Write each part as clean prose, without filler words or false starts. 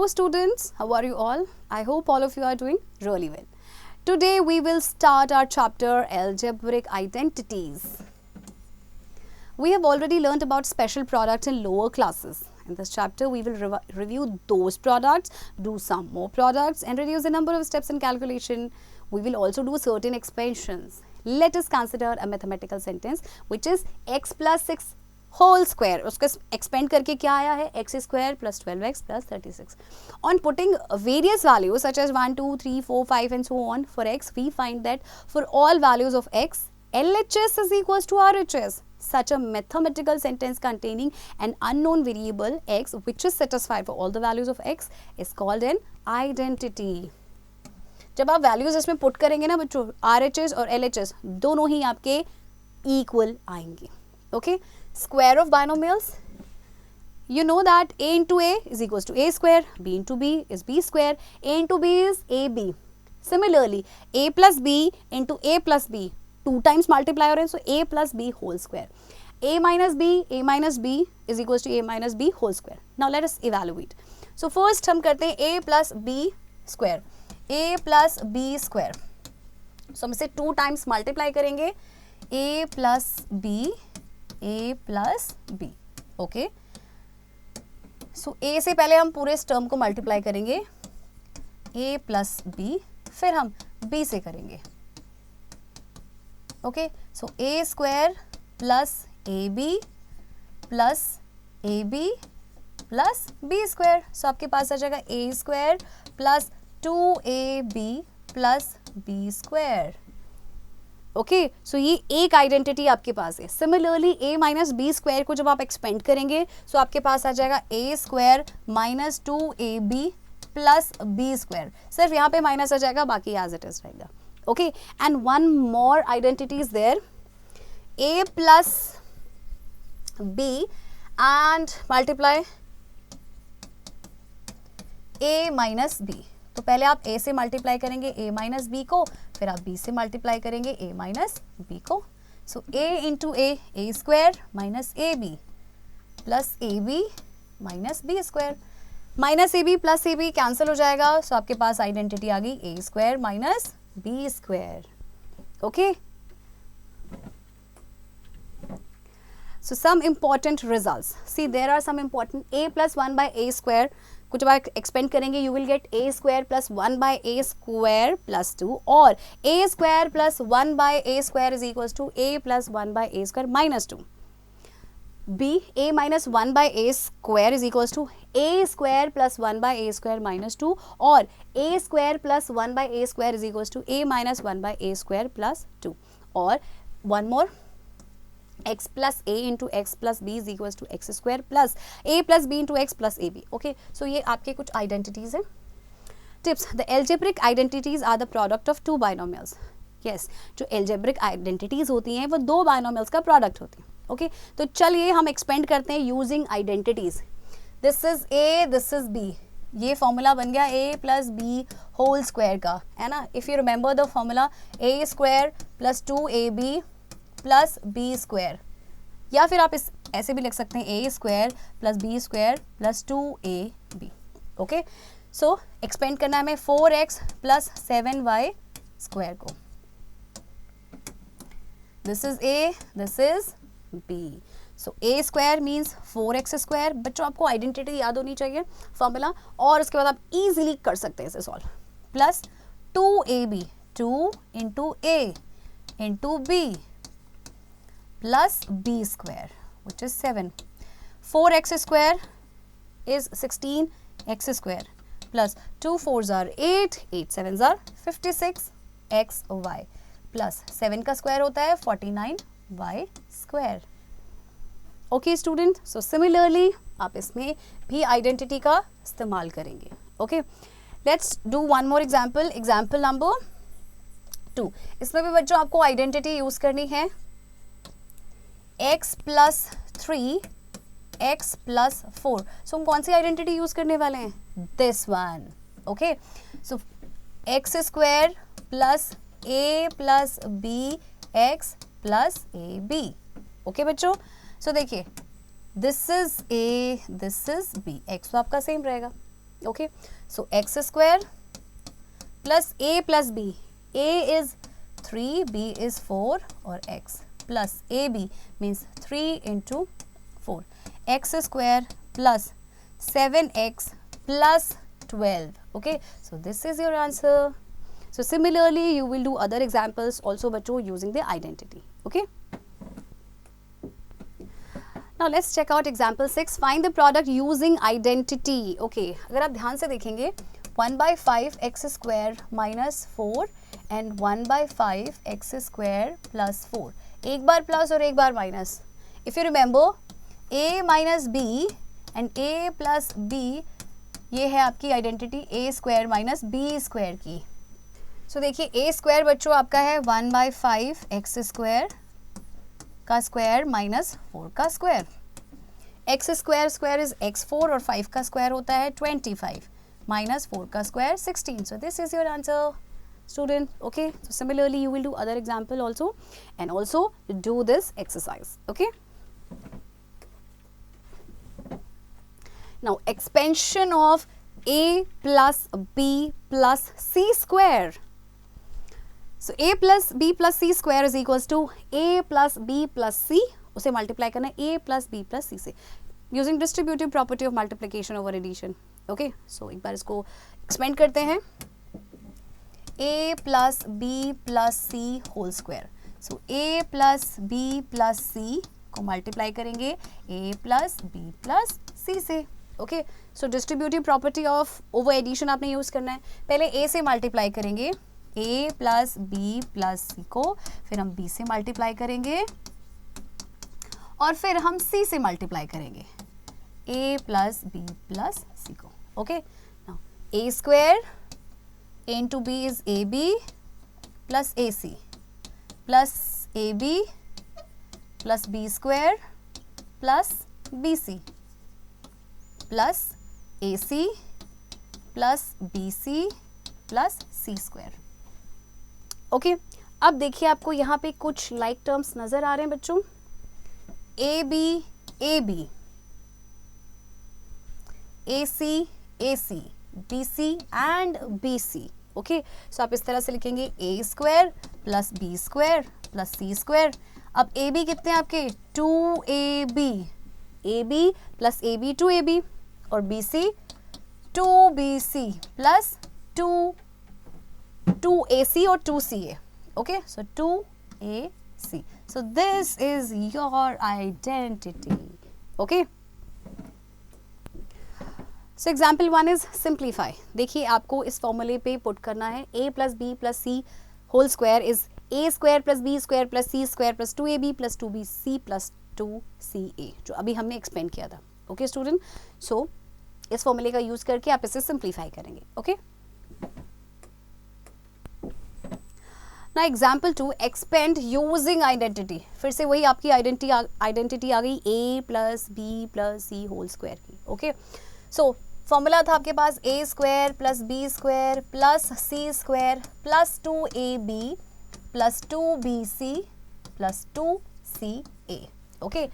Hello students, how are you all? I hope all of you are doing really well. Today we will start our chapter Algebraic Identities. We have already learned about special products in lower classes. In this chapter we will review those products, do some more products and reduce the number of steps in calculation. We will also do certain expansions. Let us consider a mathematical sentence which is x plus 6 whole square. उसका expand करके क्या आया है x square plus 12x plus 36. On putting various values such as 1 2 3 4 5 and so on for x we find that for all values of x LHS is equals to RHS. Such a mathematical sentence containing an unknown variable x which is satisfied for all the values of x is called an identity. जब आप values इसमें put करेंगे ना बच्चों, RHS और LHS दोनों ही आपके equal आएंगे. Okay, square of binomials, you know that a into a is equals to a square, b into b is b square, a into b is ab. Similarly, a plus b into a plus b 2 times multiply हो रहे हैं, so a plus b whole square. a minus b is equals to a minus b whole square. Now let us evaluate. So first हम करते हैं a plus b square. a plus b square. So हम इसे 2 times multiply करेंगे. a plus b okay. So a से पहले हम पूरे इस टर्म को मल्टीप्लाई करेंगे a प्लस b, फिर हम b से करेंगे. Okay, so a square plus ab plus ab plus b square. So आपके पास आ जाएगा a square plus 2ab plus b square. Okay, so ये एक आइडेंटिटी आपके पास है. Similarly a minus B square को जब आप एक्सपेंड करेंगे सो आपके पास आ जाएगा a square minus 2ab plus b square. सिर्फ यहाँ पे माइनस आ जाएगा, बाकी एज इट इज रहेगा. Okay, and one more identity is there, a plus b and multiply a minus b. तो पहले आप a से मल्टीप्लाई करेंगे a माइनस b को, फिर आप b से मल्टीप्लाई करेंगे a माइनस b को. So a into a square minus a B plus a b minus B square. Minus a B plus a b cancel हो जाएगा, सो आपके पास आइडेंटिटी आ गई a square minus B square. Okay, so some important results. See, there are some important a plus 1 by a square को जब आप expand करेंगे you will get a square plus 1 by a square plus 2, और a square plus 1 by a square is equals to a plus 1 by a square minus 2. b a minus 1 by a square is equals to a square plus 1 by a square minus 2, और a square plus 1 by a square is equals to a minus 1 by a square plus 2. और one more, x plus a into x plus b is equals to x square plus a plus b into x plus ab. Okay, so ये आपके कुछ identities हैं. Tips: the algebraic identities are the product of two binomials. Yes, जो algebraic identities होती हैं वो दो binomials का product होती हैं. Okay, तो चलिए हम expand करते हैं using identities. This is a, this is b. ये फॉर्मूला बन गया a plus b whole square का, है ना. If you remember the formula, a square plus 2ab plus B square, या फिर आप इस ऐसे भी लिख सकते हैं a square plus B square plus 2ab. Okay, so expand करना है हमें 4x प्लस 7y स्क्वायर को. This is a, this is b. So a square means 4x square. बच्चों आपको आइडेंटिटी याद होनी चाहिए, फॉर्मूला, और उसके बाद आप इजीली कर सकते हैं इसे solve. Plus 2ab, 2 into a into b plus b square which is 7. 4x square is 16x square plus 2 4s are 8, 8 7s are 56xy plus 7 का स्क्वायर होता है 49y square. Okay student, so similarly आप इसमें भी identity का इस्तेमाल करेंगे. Okay, let's do one more example. Example number 2. इसमें भी बच्चों आपको आइडेंटिटी यूज करनी है. x plus 3 x plus 4. So हम कौन सी आइडेंटिटी यूज करने वाले हैं? This one. Okay, so x square plus a plus b x plus a b. Okay बच्चों, सो देखिए this is a, this is b. x तो आपका सेम रहेगा. Okay, so x square plus a plus b. A is 3, b is 4, or x plus ab means 3 into 4. X square plus 7x plus 12. Okay, so this is your answer. So similarly, you will do other examples also बच्चों using the identity. Okay. Now let's check out example 6. Find the product using identity. Okay, अगर आप ध्यान से देखेंगे 1/5 x square minus 4 and 1/5 x square plus 4. एक बार plus और एक बार minus. If you remember, a minus b and a plus b, ये है आपकी identity a square minus b square की. सो देखिए a स्क्वायर बच्चों आपका है 1/5 x स्क्वायर का स्क्वायर माइनस 4 का square. x square square is x4 और 5 का स्क्वायर होता है 25 माइनस 4 का square 16. So this is your answer student. Okay, so similarly you will do other example also, and also do this exercise. Okay, now expansion of a plus b plus c square. So a plus b plus c square is equals to a plus b plus c. उसे multiply करना है a plus b plus c से using distributive property of multiplication over addition. Okay, so एक बार इसको expand करते हैं. a plus b plus c whole square. So a plus b plus c को multiply करेंगे a plus b plus c से. Okay, so distributive property of over addition आपने use करना है. पहले a से multiply करेंगे a plus b plus c को, फिर हम b से multiply करेंगे और फिर हम c से multiply करेंगे a plus b plus c को. Okay, now a square a into b is ab plus ac plus ab plus b square plus bc plus ac plus bc plus c square. Okay, अब देखिए आपको यहाँ पे कुछ like terms नजर आ रहे हैं बच्चों. ab ab ac ac bc and bc. Okay, so आप इस तरह से लिखेंगे a square plus b square plus c square. अब a b कितने हैं आपके 2ab, ab plus ab 2ab और bc 2bc प्लस 2ac और 2ca. Okay, so 2ac. So this is your identity. Okay, so example 1 is simplify. देखिए आपको इस फॉर्मूले पे पुट करना है a plus b plus c whole square is a square plus b square plus c square plus 2ab plus 2bc plus 2ca, जो अभी हमने एक्सपेंड किया था. ओके स्टूडेंट, सो इस फॉर्मूले का यूज करके आप इसे सिंप्लीफाई करेंगे. ओके, ना एग्जाम्पल 2 एक्सपेंड यूजिंग आइडेंटिटी. फिर से वही आपकी आइडेंटिटी आ गई a plus b plus c whole square की. ओके, सो फॉर्मूला था आपके पास a square plus b square plus c square plus 2ab plus 2bc plus 2ca. Okay,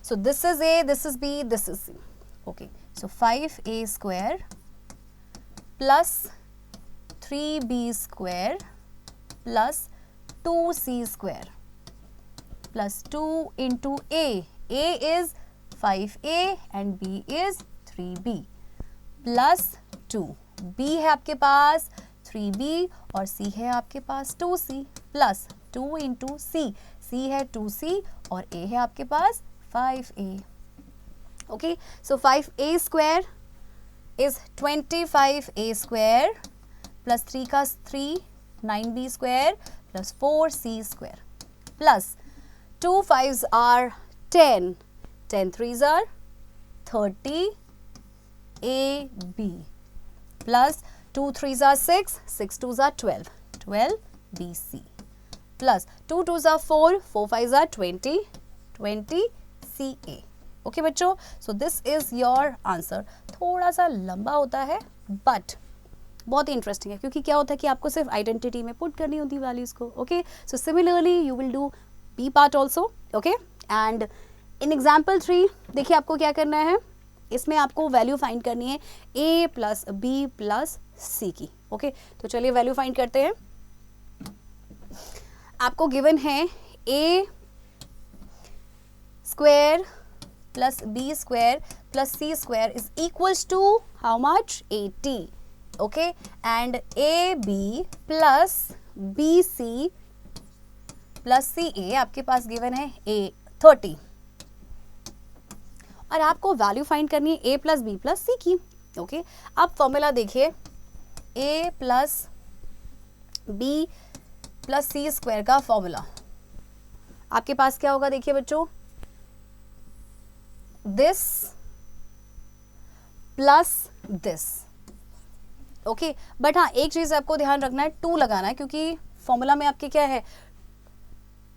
so this is a, this is b, this is c. Okay, so 5a square plus 3b square plus 2c square plus 2 into a. a is 5a and b is 3b plus 2. b है आपके पास 3b और c है आपके पास 2c plus 2 into c. c है 2c और a है आपके पास 5a. Okay, so 5a square is 25a square plus 3 का 3 9b square plus 4c square plus 2 5s are 10 10 3s are 30 ab plus 2 3s are 6 6 2s are 12 12 bc plus 2 2s are 4 4 5s are 20 20 ca. Okay बच्चों, सो this is your answer. थोड़ा सा लंबा होता है but बहुत ही interesting है, क्योंकि क्या होता है कि आपको सिर्फ आइडेंटिटी में पुट करनी होती है वैल्यूज को. Okay, so similarly you will do b part also. Okay, and in example 3 देखिए आपको क्या करना है. इसमें आपको वैल्यू फाइंड करनी है a प्लस बी प्लस सी की। ओके, तो चलिए वैल्यू फाइंड करते हैं। आपको गिवन है a square plus B square plus C square is equals to how much 80। Okay, and A B plus B C plus C A आपके पास given है ए 30 और आपको वैल्यू फाइंड करनी है ए प्लस बी प्लस सी की। ओके, अब फॉर्मूला देखिए, ए plus B plus C square का फॉर्मूला आपके पास क्या होगा, देखिए बच्चों, this plus this. Okay, but हाँ एक चीज आपको ध्यान रखना है, 2 लगाना है, क्योंकि फॉर्मूला में आपके क्या है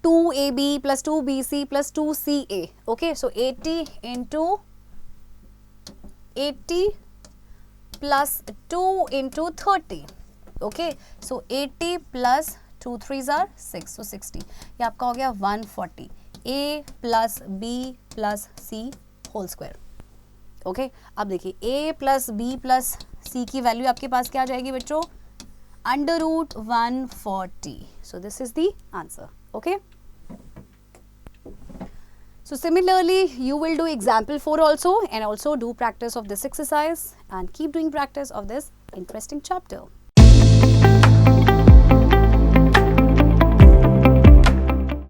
2ab plus 2bc plus 2ca। Okay, so 80 into 80 plus 2 into 30। Okay, so 80 plus 2 3s are 6, सो 60। ये आपका हो गया 140 a plus b plus c whole square. Okay, अब देखिए a plus b plus c की वैल्यू आपके पास क्या आ जाएगी बच्चों, under root 140। So this is the answer. Okay, so similarly you will do example 4 also, and also do practice of this exercise and keep doing practice of this interesting chapter.